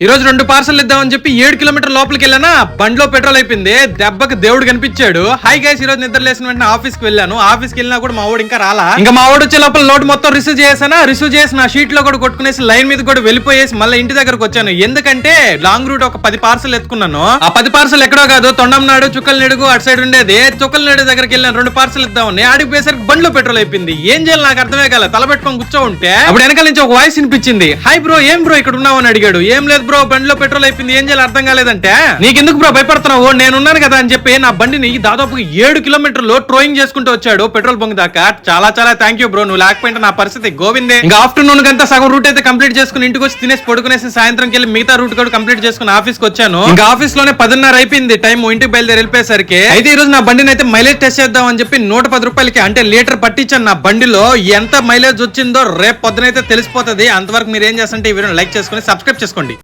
ఈ రోజు 2 పార్సల్ ఇద్దామని చెప్పి 7 కిలోమీటర్ లోపలికి వెళ్ళానా బండిలో పెట్రోల్ అయిపోయింది. దెబ్బకి దేవుడు కనిపించాడు. హై గైస్, ఈ రోజు నిద్ర లేసిన వెంటనే ఆఫీస్ కి వెళ్ళాను. ఆఫీస్ కి వెళ్ళినా కూడా మా వాడు ఇంకా రాలా. ఇంకా మా వాడు వచ్చే లోపల లోడ్ మొత్తం రిసీవ్ చేసి నా షీట్ లో కూడా కొట్టుకునేసి లైన్ మీద కూడా వెళ్ళిపోయేసి మళ్ళీ ఇంటి దగ్గరకు వచ్చాను. ఎందుకంటే లాంగ్ రూట్ ఒక 10 పార్సల్ ఎత్తుకున్నాను. ఆ 10 పార్సల్ ఎక్కడో కాదు, తొండంనాడు చుక్కలనేడుగు అటు సైడ్ ఉండేది. చుక్కలనేడు దగ్గరికి వెళ్ళాను. 2 పార్సల్ ఇద్దామని ఆడికి పోయేసరికి బండిలో పెట్రోల్ అయిపోయింది. ఏం చేయాలి నాకు అర్థమే కాలే. తల పెట్టుకొని కూర్చో ఉంటే అప్పుడు వెనకాల నుంచి ఒక వాయిస్ వినిపించింది. హై బ్రో, ఏం బ్రో ఇక్కడ ఉన్నావు అని అడిగాడు. ఏం లేదు బ్రో, బండిలో పెట్రోల్ అయిపోయింది, ఏం చేయాలి అర్థం కాలేదంటే, నీకెందుకు బ్రో భయపడుతున్నావు, నేనున్నాను కదా అని చెప్పి నా బండిని దాదాపు 7 కిలోమీటర్లు ట్రోయింగ్ చేసుకుంటూ వచ్చాడు పెట్రోల్ బంక్ దాకా. చాలా చాలా థ్యాంక్ యూ బ్రో, నువ్వు లేకపోయింటే నా పరిస్థితి గోవిందే. ఇంకా ఆఫ్టర్నూన్ కంతా సగం రూట్ అయితే కంప్లీట్ చేసుకుని ఇంటికి వచ్చి తినేసి పడుకునేసి సాయంత్రంకి వెళ్ళి మిగతా రూట్ కూడా కంప్లీట్ చేసుకుని ఆఫీస్ కి వచ్చాను. ఇంకా ఆఫీస్ లోనే 10:30 అయిపోయింది టైం ఇంటికి బయలుదేరి వెళ్ళిపోయేసరికి. అయితే ఈ రోజు నా బండిని అయితే మైలేజ్ టెస్ట్ చేద్దాం అని చెప్పి 110 రూపాయలకి అంటే లీటర్ పట్టించాను నా బండిలో. ఎంత మైలేజ్ వచ్చిందో రేపు పొద్దునైతే తెలిసిపోతుంది. అంతవరకు మీరు ఏం చేస్తుంటే ఈ వీడియోని లైక్ చేసుకుని సబ్స్క్రైబ్ చేసుకోండి.